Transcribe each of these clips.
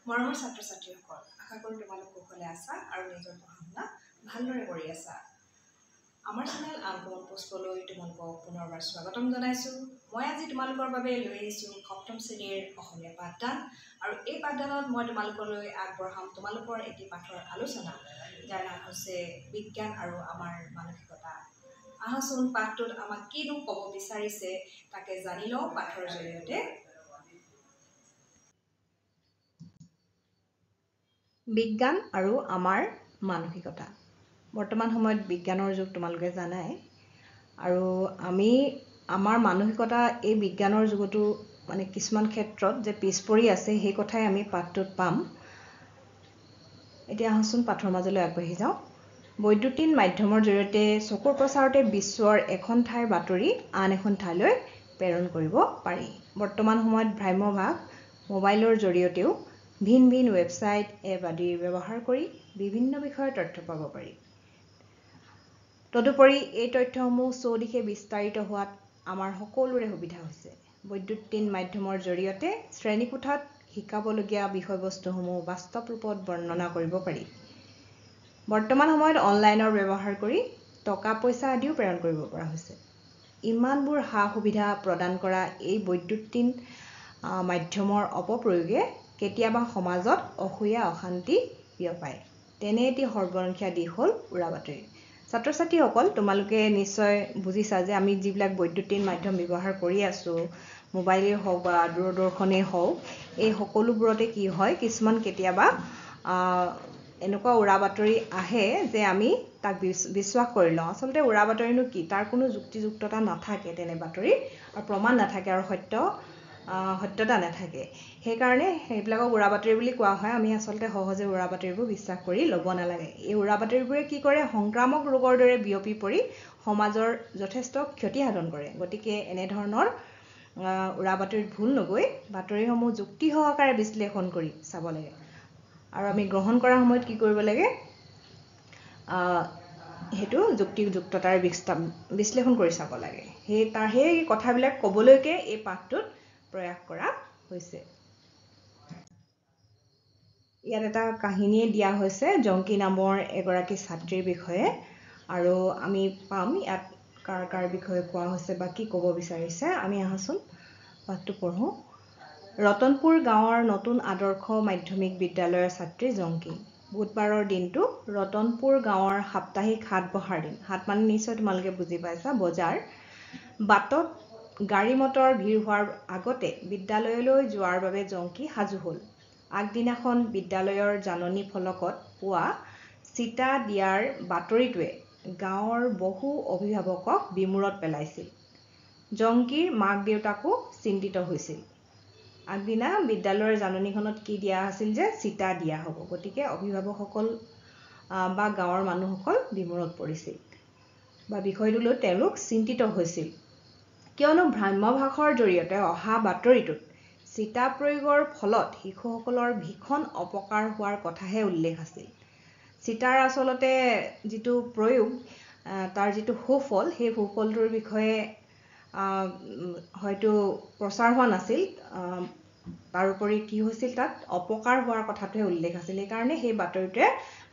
মৰমৰ ছাত্ৰ-ছাত্ৰীসকল, আশা কৰোঁ তোমালোক কুশলে আছা আৰু নিজৰ পঢ়া-শুনা ভালদৰে কৰি আছা। আমাৰ চেনেল আনকমন পোষ্টলৈ তোমালোকক পুনৰবাৰ স্বাগতম জনাইছোঁ। মই আজি তোমালোকৰ বাবে লৈ আহিছোঁ সপ্তম শ্ৰেণীৰ অসমীয়া পাঠদান, আৰু এই পাঠদানত মই তোমালোকলৈ আগবঢ়াম তোমালোকৰ এটি পাঠৰ আলোচনা, যাৰ নাম হৈছে বিজ্ঞান আৰু আমাৰ মানসিকতা। আহাচোন পাঠটোত আমাক কিনো ক'ব বিচাৰিছে তাকে জানি লওঁ পাঠৰ জৰিয়তে। বিজ্ঞান আৰু আমাৰ মানসিকতা। বৰ্তমান সময়ত বিজ্ঞানৰ যুগ তোমালোকে জানাই, আৰু আমি আমাৰ মানসিকতা এই বিজ্ঞানৰ যুগতো কিছুমান ক্ষেত্ৰত যে পিছ পৰি আছে সেই কথাই আমি পাঠটোত পাম। এতিয়া আহোচোন পাঠৰ মাজলৈ আগবাঢ়ি যাওঁ। বৈদ্যুতিন মাধ্যমৰ জৰিয়তে চকুৰ প্ৰচাৰতে বিশ্বৰ এখন ঠাইৰ বাতৰি আন এখন ঠাইলৈ প্ৰেৰণ কৰিব পাৰি। বৰ্তমান সময়ত ভ্ৰাম্যভাগ মোবাইলৰ জৰিয়তেও ভিন ভিন ৱেবছাইট, এপ আদিৰ ব্যৱহাৰ কৰি বিভিন্ন বিষয়ৰ তথ্য পাব পাৰি। তদুপৰি এই তথ্যসমূহ চৌদিশে বিস্তাৰিত হোৱাত আমাৰ সকলোৰে সুবিধা হৈছে। বৈদ্যুতিন মাধ্যমৰ জৰিয়তে শ্ৰেণীকোঠাত শিকাবলগীয়া বিষয়বস্তুসমূহ বাস্তৱ ৰূপত বৰ্ণনা কৰিব পাৰি। বৰ্তমান সময়ত অনলাইনৰ ব্যৱহাৰ কৰি টকা পইচা আদিও প্ৰেৰণ কৰিব পৰা হৈছে। ইমানবোৰ সা-সুবিধা প্ৰদান কৰা এই বৈদ্যুতিন মাধ্যমৰ অপপ্ৰয়োগে কেতিয়াবা সমাজত অসূয়া অশান্তি বিয়পায়। তেনে এটি সৰ্বনশীয়া দিশ হ'ল উৰা বাতৰি। ছাত্ৰ-ছাত্ৰীসকল, তোমালোকে নিশ্চয় বুজিছা যে আমি যিবিলাক বৈদ্যুতিন মাধ্যম ব্যৱহাৰ কৰি আছোঁ, মোবাইলেই হওক বা দূৰদৰ্শনেই হওক, এই সকলোবোৰতে কি হয়, কিছুমান কেতিয়াবা এনেকুৱা উৰা বাতৰি আহে যে আমি তাক বিশ্বাস কৰি লওঁ। আচলতে উৰা বাতৰিনো কি, তাৰ কোনো যুক্তিযুক্ততা নাথাকে, তেনে বাতৰি আৰু প্ৰমাণ নাথাকে আৰু সত্যতা নাথাকে। সেইকাৰণে সেইবিলাকক উৰা বাতৰি বুলি কোৱা হয়। আমি আচলতে সহজে উৰা বাতৰিবোৰ বিশ্বাস কৰি ল'ব নালাগে। এই উৰা বাতৰিবোৰে কি কৰে, সংক্ৰামক ৰোগৰ দৰে বিয়পি পৰি সমাজৰ যথেষ্ট ক্ষতি সাধন কৰে। গতিকে এনেধৰণৰ উৰা বাতৰিত ভুল নগৈ বাতৰিসমূহ যুক্তি সহকাৰে বিশ্লেষণ কৰি চাব লাগে। আৰু আমি গ্ৰহণ কৰাৰ সময়ত কি কৰিব লাগে, সেইটো যুক্তিযুক্ততাৰে বিশ্লেষণ কৰি চাব লাগে। সেই কথাবিলাক ক'বলৈকে এই পাঠটোত প্ৰয়াস কৰা হৈছে। ইয়াত এটা কাহিনীয়ে দিয়া হৈছে জংকী নামৰ এগৰাকী ছাত্ৰীৰ বিষয়ে, আৰু আমি পাম ইয়াত কাৰ কাৰ বিষয়ে কোৱা হৈছে বা কি ক'ব বিচাৰিছে। আমি আহাচোন পাঠটো পঢ়োঁ। ৰতনপুৰ গাঁৱৰ নতুন আদৰ্শ মাধ্যমিক বিদ্যালয়ৰ ছাত্ৰী জংকী। বুধবাৰৰ দিনটো ৰতনপুৰ গাঁৱৰ সাপ্তাহিক হাট বহাৰ দিন। হাট মানে নিশ্চয় তোমালোকে বুজি পাইছা, বজাৰ। বাটত গাড়ী মটৰ ভিৰ হোৱাৰ আগতে বিদ্যালয়লৈ যোৱাৰ বাবে জংকী সাজু হ'ল। আগদিনাখন বিদ্যালয়ৰ জাননী ফলকত পোৱা চিটা দিয়াৰ বাতৰিটোৱে গাঁৱৰ বহু অভিভাৱকক বিমূৰত পেলাইছিল। জংকীৰ মাক দেউতাকো চিন্তিত হৈছিল। আগদিনা বিদ্যালয়ৰ জাননীখনত কি দিয়া আছিল যে চিটা দিয়া হ'ব, গতিকে অভিভাৱকসকল বা গাঁৱৰ মানুহসকল বিমূৰত পৰিছিল বা বিষয়টো লৈ তেওঁলোক চিন্তিত হৈছিল, কিয়নো ভ্ৰাম্যভাষৰ জৰিয়তে অহা বাতৰিটোত চিটা প্ৰয়োগৰ ফলত শিশুসকলৰ ভীষণ অপকাৰ হোৱাৰ কথাহে উল্লেখ আছিল। চিটাৰ আচলতে যিটো প্ৰয়োগ, তাৰ যিটো সুফল, সেই সুফলটোৰ বিষয়ে হয়তো প্ৰচাৰ হোৱা নাছিল। তাৰোপৰি কি হৈছিল, তাত অপকাৰ হোৱাৰ কথাটোহে উল্লেখ আছিল। সেইকাৰণে সেই বাতৰিটোৱে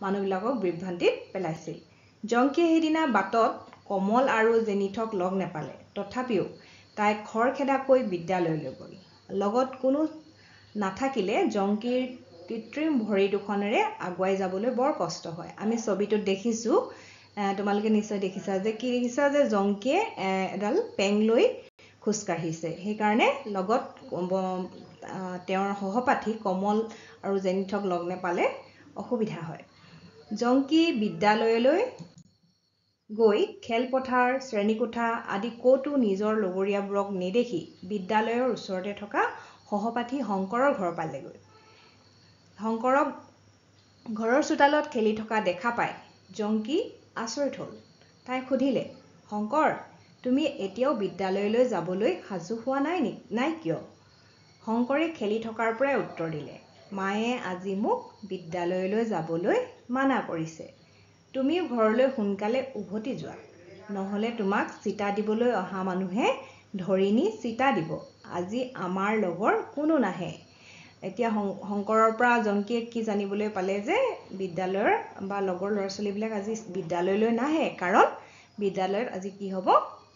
মানুহবিলাকক বিভ্ৰান্তিত পেলাইছিল। জংকীয়ে সেইদিনা বাটত কমল আৰু জেনিথক লগ নেপালে। তথাপিও তাই খৰখেদাকৈ বিদ্যালয়লৈ গ'ল। লগত কোনো নাথাকিলে জংকীৰ কৃত্ৰিম ভৰি দুখনেৰে আগুৱাই যাবলৈ বৰ কষ্ট হয়। আমি ছবিটোত দেখিছোঁ, তোমালোকে নিশ্চয় দেখিছা যে কি দেখিছা, যে জংকীয়ে এডাল পেং লৈ খোজকাঢ়িছে। সেইকাৰণে লগত তেওঁৰ সহপাঠী কমল আৰু জেনিথক লগ নেপালে অসুবিধা হয়। জংকী বিদ্যালয়লৈ গৈ খেলপথাৰ, শ্ৰেণীকোঠা আদি ক'তো নিজৰ লগৰীয়াবোৰক নেদেখি বিদ্যালয়ৰ ওচৰতে থকা সহপাঠী শংকৰৰ ঘৰ পালেগৈ। শংকৰক ঘৰৰ চোতালত খেলি থকা দেখা পাই জংকী আচৰিত হ'ল। তাই সুধিলে, শংকৰ, তুমি এতিয়াও বিদ্যালয়লৈ যাবলৈ সাজু হোৱা নাই কিয়? শংকৰে খেলি থকাৰ পৰাই উত্তৰ দিলে, মায়ে আজি মোক বিদ্যালয়লৈ যাবলৈ মানা কৰিছে। তুমিও ঘৰলৈ সোনকালে উভতি যোৱা, নহ'লে তোমাক চিটা দিবলৈ অহা মানুহে ধৰি নি চিটা দিব। আজি আমাৰ লগৰ কোনো নাহে। এতিয়া শংকৰৰ পৰা জংকীয়ে কি জানিবলৈ পালে যে বিদ্যালয়ৰ বা লগৰ ল'ৰা ছোৱালীবিলাক আজি বিদ্যালয়লৈ নাহে, কাৰণ বিদ্যালয়ত আজি কি হ'ব,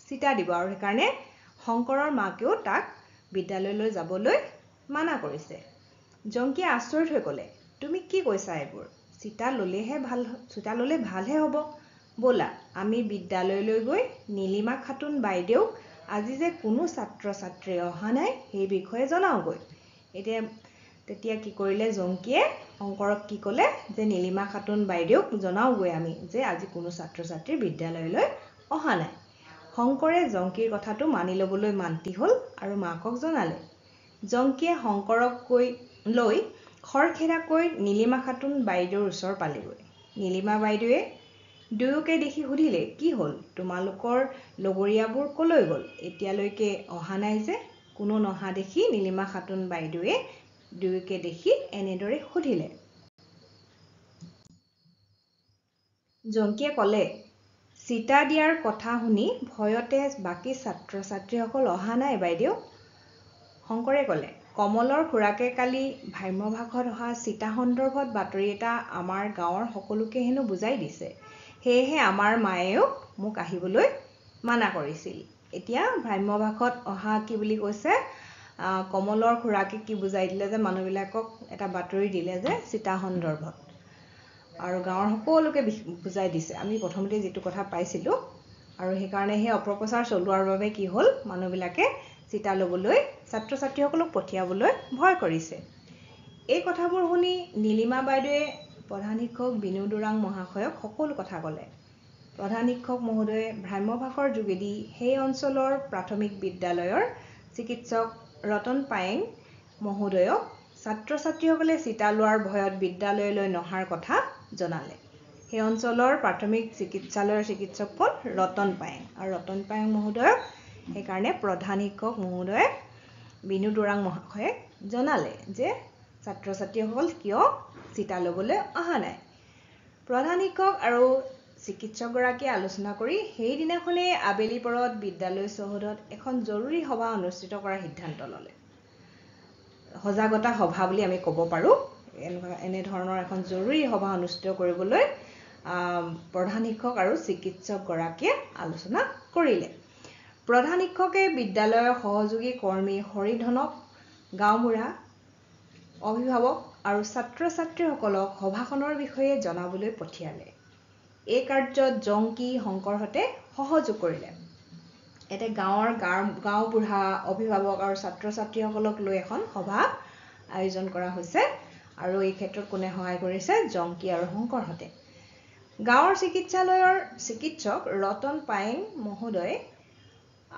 চিতা দিব, আৰু সেইকাৰণে শংকৰৰ মাকেও তাক বিদ্যালয়লৈ যাবলৈ মানা কৰিছে। জংকীয়ে আচৰিত হৈ ক'লে, তুমি কি কৈছা এইবোৰ? চিতা ল'লে ভালহে হ'ব। ব'লা আমি বিদ্যালয়লৈ গৈ নীলিমা খাতুন বাইদেউক আজি যে কোনো ছাত্ৰ ছাত্ৰী অহা নাই সেই বিষয়ে জনাওঁগৈ। তেতিয়া কি কৰিলে জংকীয়ে শংকৰক কি ক'লে যে নীলিমা খাতুন বাইদেউক জনাওঁগৈ আমি যে আজি কোনো ছাত্ৰ ছাত্ৰী বিদ্যালয়লৈ অহা নাই। শংকৰে জংকীৰ কথাটো মানি ল'বলৈ মান্তি হ'ল আৰু মাকক জনালে। জংকীয়ে শংকৰক লৈ খৰখেদাকৈ নীলিমা খাতুন বাইদেউৰ ওচৰ পালেগৈ। নীলিমা বাইদেৱে দুয়োকে দেখি সুধিলে, কি হ'ল, তোমালোকৰ লগৰীয়াবোৰ ক'লৈ গ'ল? এতিয়ালৈকে অহা নাই যে? কোনো নহা দেখি নীলিমা খাতুন বাইদেৱে দুয়োকে দেখি এনেদৰে সুধিলে। জংকীয়ে ক'লে, চিতা দিয়াৰ কথা শুনি ভয়তে বাকী ছাত্ৰ ছাত্ৰীসকল অহা নাই বাইদেউ। শংকৰে ক'লে, কমলৰ খুৰাকে কালি ভাম্যভাসত অহা চিতা সন্দৰ্ভত বাতৰি এটা আমাৰ গাঁৱৰ সকলোকে হেনো বুজাই দিছে, সেয়েহে আমাৰ মায়েও মোক আহিবলৈ মানা কৰিছিল। এতিয়া ভাম্যভাসত অহা কি বুলি কৈছে, কমলৰ খুৰাকে কি বুজাই দিলে যে মানুহবিলাকক এটা বাতৰি দিলে যে চিতা সন্দৰ্ভত, আৰু গাঁৱৰ সকলোকে বুজাই দিছে। আমি প্ৰথমতে যিটো কথা পাইছিলোঁ, আৰু সেইকাৰণে সেই অপপ্ৰচাৰ চলোৱাৰ বাবে কি হ'ল, মানুহবিলাকে চিতা ল'বলৈ ছাত্ৰ ছাত্ৰীসকলক পঠিয়াবলৈ ভয় কৰিছে। এই কথাবোৰ শুনি নীলিমা বাইদেৱে প্ৰধান শিক্ষক বিনোদ ওৰাং মহাশয়ক সকলো কথা ক'লে। প্ৰধান শিক্ষক মহোদয়ে ভাম্যভাসৰ যোগেদি সেই অঞ্চলৰ প্ৰাথমিক বিদ্যালয়ৰ চিকিৎসক ৰতন পায়েং মহোদয়ক ছাত্ৰ ছাত্ৰীসকলে চিতা লোৱাৰ ভয়ত বিদ্যালয়লৈ নহাৰ কথা জনালে। সেই অঞ্চলৰ প্ৰাথমিক চিকিৎসালয়ৰ চিকিৎসক হ'ল ৰতন পায়েং, আৰু ৰতন পায়েং মহোদয়ক সেইকাৰণে প্ৰধান শিক্ষক মহোদয়ে বিনোদ ওৰাং মহাশয়ে জনালে যে ছাত্ৰ ছাত্ৰীসকল কিয় চিতা ল'বলৈ অহা নাই। প্ৰধান শিক্ষক আৰু চিকিৎসকগৰাকীয়ে আলোচনা কৰি সেইদিনাখনেই আবেলি পৰত বিদ্যালয় চৌহদত এখন জৰুৰী সভা অনুষ্ঠিত কৰাৰ সিদ্ধান্ত ল'লে। সজাগতা সভা বুলি আমি ক'ব পাৰোঁ। এনেধৰণৰ এখন জৰুৰী সভা অনুষ্ঠিত কৰিবলৈ প্ৰধান শিক্ষক আৰু চিকিৎসকগৰাকীয়ে আলোচনা কৰিলে। প্ৰধান শিক্ষকে বিদ্যালয়ৰ সহযোগী কৰ্মী হৰিধনক গাঁওবুঢ়া, অভিভাৱক আৰু ছাত্ৰ ছাত্ৰীসকলক সভাখনৰ বিষয়ে জনাবলৈ পঠিয়ালে। এই কাৰ্যত জংকী, শংকৰহঁতে সহযোগ কৰিলে। এতিয়া গাঁওবুঢ়া, অভিভাৱক আৰু ছাত্ৰ ছাত্ৰীসকলক লৈ এখন সভা আয়োজন কৰা হৈছে, আৰু এই ক্ষেত্ৰত কোনে সহায় কৰিছে? জংকী আৰু শংকৰহঁতে। গাঁৱৰ চিকিৎসালয়ৰ চিকিৎসক ৰতন পায়েং মহোদয়ে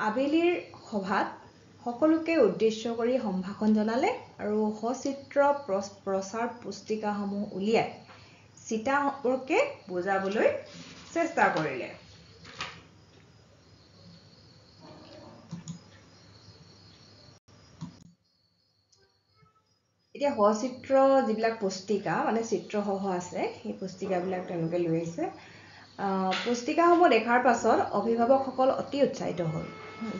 আবেলিৰ সভাত সকলোকে উদ্দেশ্য কৰি সম্ভাষণ জনালে আৰু সচিত্ৰ প্ৰচাৰ পুস্তিকাসমূহ উলিয়াই চিতা সম্পৰ্কে বুজাবলৈ চেষ্টা কৰিলে। এতিয়া সচিত্ৰ যিবিলাক পুস্তিকা, মানে চিত্ৰসহ আছে, সেই পুস্তিকাবিলাক তেওঁলোকে লৈ আহিছে। পুস্তিকাসমূহ দেখাৰ পাছত অভিভাৱকসকল অতি উৎসাহিত হ'ল।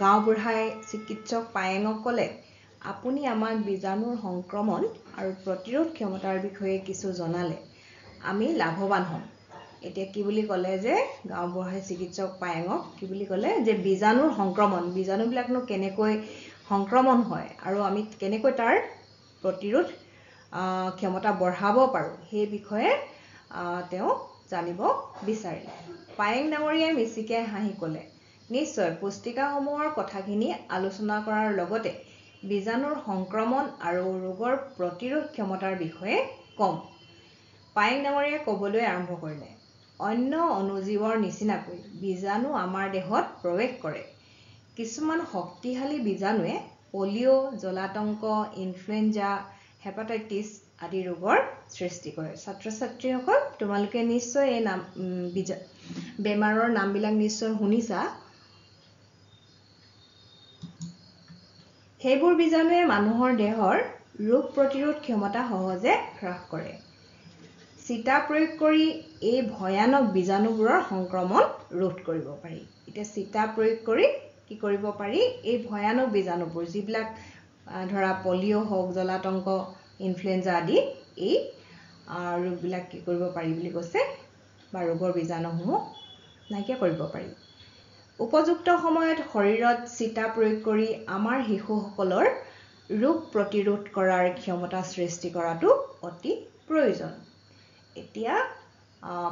গাঁওবুঢ়াই চিকিৎসক পায়েঙক ক'লে, আপুনি আমাক বীজাণুৰ সংক্ৰমণ আৰু প্ৰতিৰোধ ক্ষমতাৰ বিষয়ে কিছু জনালে আমি লাভৱান হ'ম। এতিয়া কি বুলি ক'লে যে গাঁওবুঢ়াই চিকিৎসক পায়েঙক কি বুলি ক'লে যে বীজাণুৰ সংক্ৰমণ, বীজাণুবিলাকনো কেনেকৈ সংক্ৰমণ হয় আৰু আমি কেনেকৈ তাৰ প্ৰতিৰোধ ক্ষমতা বঢ়াব পাৰোঁ, সেই বিষয়ে তেওঁ জানিব বিচাৰিলে। পায়েং ডাঙৰীয়াই মিচিকিয়াই হাঁহি ক'লে, নিশ্চয় পুস্তিকাসমূহৰ কথাখিনি আলোচনা কৰাৰ লগতে বীজাণুৰ সংক্ৰমণ আৰু ৰোগৰ প্ৰতিৰোধ ক্ষমতাৰ বিষয়ে ক'ম। পায়েং ডাঙৰীয়াই ক'বলৈ আৰম্ভ কৰিলে, অন্য অণুজীৱৰ নিচিনাকৈ বীজাণু আমাৰ দেহত প্ৰৱেশ কৰে। কিছুমান শক্তিশালী বীজাণুৱে পলিঅ', জলাতংক, ইনফ্লুৱেঞ্জা, হেপাটাইটিছ আদি ৰোগৰ সৃষ্টি কৰে। ছাত্ৰ ছাত্ৰীসকল, তোমালোকে নিশ্চয় এই বেমাৰৰ নামবিলাক নিশ্চয় শুনিছা। সেইবোৰ বীজাণুৱে মানুহৰ দেহৰ ৰোগ প্ৰতিৰোধ ক্ষমতা সহজে হ্ৰাস কৰে। চিতা প্ৰয়োগ কৰি এই ভয়ানক বীজাণুবোৰৰ সংক্ৰমণ ৰোধ কৰিব পাৰি। এতিয়া চিতা প্ৰয়োগ কৰি কি কৰিব পাৰি? এই ভয়ানক বীজাণুবোৰ, যিবিলাক ধৰা পলিঅ' হওক, জলাতংক ইনফ্লুৱেঞ্জা আদি এই ৰোগবিলাক কি কৰিব পাৰি বুলি কৈছে বা ৰোগৰ বীজাণুসমূহ নাইকিয়া কৰিব পাৰি উপযুক্ত সময়ত শৰীৰত চিটা প্ৰয়োগ কৰি আমাৰ শিশুসকলৰ ৰোগ প্ৰতিৰোধ কৰাৰ ক্ষমতা সৃষ্টি কৰাটো অতি প্ৰয়োজন এতিয়া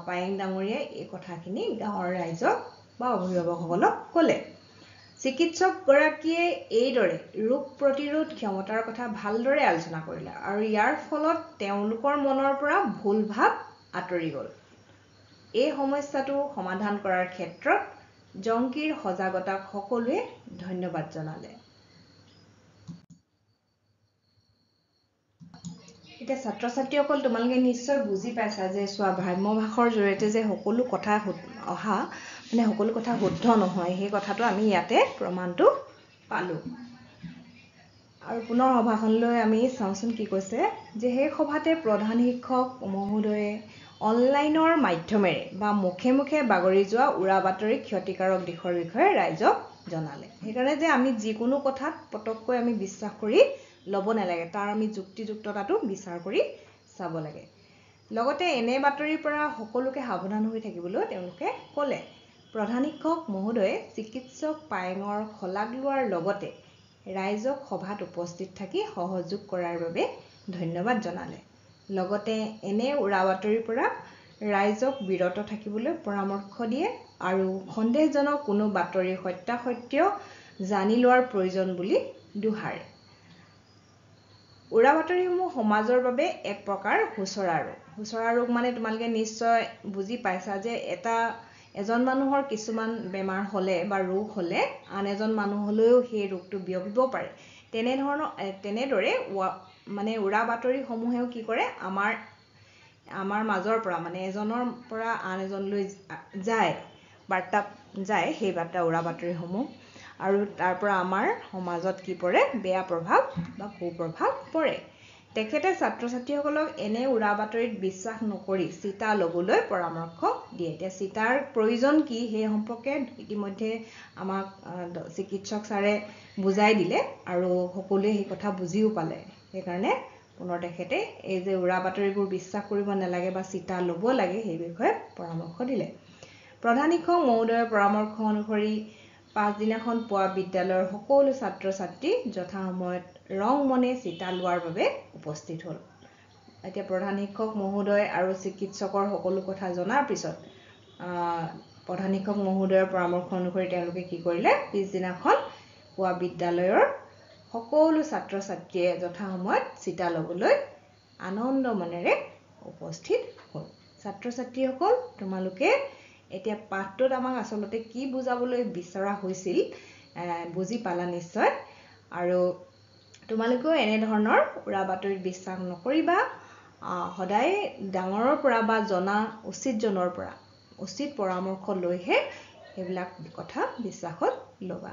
পায়েং ডাঙৰীয়াই এই কথাখিনি গাঁৱৰ ৰাইজক বা অভিভাৱকসকলক ক'লে চিকিৎসক গৰাকীয়ে এইদৰে ৰোগ প্ৰতিৰোধ ক্ষমতাৰ কথা ভালদৰে আলোচনা কৰিলে আৰু ইয়াৰ ফলত তেওঁলোকৰ মনৰ পৰা ভুল ভাৱ আঁতৰি গ'ল এই সমস্যাটো সমাধান কৰাৰ ক্ষেত্ৰত জংকিৰ সজাগতাক সকলোৱে ধন্যবাদ জনালে এতিয়া ছাত্ৰ ছাত্ৰীসকল তোমালোকে নিশ্চয় বুজি পাইছা যে চোৱা ভ্ৰাম্যভাষৰ জৰিয়তে যে সকলো কথা অহা মানে সকলো কথা শুদ্ধ নহয় সেই কথাটো আমি ইয়াতে প্ৰমাণটো পালোঁ আৰু পুনৰ সভাখনলৈ আমি চাওঁচোন কি কৈছে যে সেই সভাতে প্ৰধান শিক্ষক মহোদয়ে অনলাইনৰ মাধ্যমেৰে বা মুখে মুখে বাগৰি যোৱা উৰা বাতৰি ক্ষতিকাৰক দিশৰ বিষয়ে ৰাইজক জনালে সেইকাৰণে যে আমি যিকোনো কথাত পটককৈ আমি বিশ্বাস কৰি ল'ব নালাগে তাৰ আমি যুক্তিযুক্ততাটো বিচাৰ কৰি চাব লাগে লগতে এনে বাতৰিৰ পৰা সকলোকে সাৱধান হৈ থাকিবলৈ তেওঁলোকে ক'লে প্ৰধান শিক্ষক মহোদয়ে চিকিৎসক পায়েঙৰ খলাগ লোৱাৰ লগতে ৰাইজক সভাত উপস্থিত থাকি সহযোগ কৰাৰ বাবে ধন্যবাদ জনালে লগতে এনে উৰা বাতৰিৰ পৰা ৰাইজক বিৰত থাকিবলৈ পৰামৰ্শ দিয়ে আৰু সন্দেহজনক কোনো বাতৰি সত্যাসত্য জানি লোৱাৰ প্ৰয়োজন বুলি দোহাৰে উৰা বাতৰিসমূহ সমাজৰ বাবে এক প্ৰকাৰ হুঁচৰা ৰোগ মানে তোমালোকে নিশ্চয় বুজি পাইছা যে এজন মানুহৰ কিছুমান বেমাৰ হ'লে বা ৰোগ হ'লে আন এজন মানুহলৈও সেই ৰোগটো বিয়পিব পাৰে তেনেদৰে মানে উৰা বাতৰিসমূহেও কি কৰে আমাৰ মাজৰ পৰা মানে এজনৰ পৰা আন এজনলৈ যায় বাৰ্তা যায় সেই বাৰ্তা উৰা বাতৰিসমূহ আৰু তাৰ পৰা আমাৰ সমাজত কি পৰে বেয়া প্ৰভাৱ বা কুপ্ৰভাৱ পৰে তেখেতে ছাত্ৰ ছাত্ৰীসকলক এনে উৰা বাতৰিত বিশ্বাস নকৰি চিটা ল'বলৈ পৰামৰ্শ দিয়ে এতিয়া চিটাৰ প্ৰয়োজন কি সেই সম্পৰ্কে ইতিমধ্যে আমাক চিকিৎসক ছাৰে বুজাই দিলে আৰু সকলোৱে সেই কথা বুজিও পালে সেইকাৰণে পুনৰ তেখেতে এই যে উৰা বাতৰিবোৰ বিশ্বাস কৰিব নালাগে বা চিটা ল'ব লাগে সেই বিষয়ে পৰামৰ্শ দিলে প্ৰধান শিক্ষক মহোদয়ৰ পৰামৰ্শ অনুসৰি পাছদিনাখন পুৱা বিদ্যালয়ৰ সকলো ছাত্ৰ ছাত্ৰী যথাসময়ত ৰং মনে চিটা লোৱাৰ বাবে উপস্থিত হ'ল এতিয়া প্ৰধান শিক্ষক মহোদয় আৰু চিকিৎসকৰ সকলো কথা জনাৰ পিছত প্ৰধান শিক্ষক মহোদয়ৰ পৰামৰ্শ অনুসৰি তেওঁলোকে কি কৰিলে পিছদিনাখন পুৱা বিদ্যালয়ৰ সকলো ছাত্ৰ ছাত্ৰীয়ে যথাসময়ত চিটা ল'বলৈ আনন্দ মনেৰে উপস্থিত হ'ল ছাত্ৰ ছাত্ৰীসকল তোমালোকে এতিয়া পাঠটোত আমাক আচলতে কি বুজাবলৈ বিচৰা হৈছিল বুজি পালা নিশ্চয় আৰু তোমালোকেও এনে ধৰণৰ উৰা বাতৰিত বিশ্বাস নকৰিবা সদায় ডাঙৰৰ পৰা বা জনা উচিতজনৰ পৰা উচিত পৰামৰ্শ লৈহে সেইবিলাক কথা বিশ্বাসত ল'বা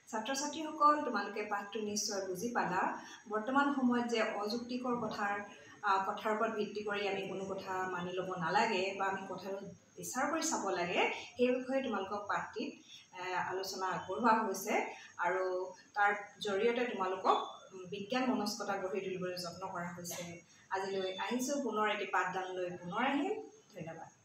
ছাত্ৰ ছাত্ৰীসকল তোমালোকে পাঠটো নিশ্চয় বুজি পালা বৰ্তমান সময়ত যে অযুক্তিকৰ কথাৰ ওপৰত ভিত্তি কৰি আমি কোনো কথা মানি ল'ব নালাগে বা আমি কথাটো বিচাৰ কৰি চাব লাগে সেই বিষয়ে তোমালোকক পাঠটিত আলোচনা আগবঢ়োৱা হৈছে আৰু তাৰ জৰিয়তে তোমালোকক বিজ্ঞান মনস্কতা গঢ়ি তুলিবলৈ যত্ন কৰা হৈছে আজিলৈ আহিছোঁ পুনৰ এটি পাঠদান লৈ পুনৰ আহিম ধন্যবাদ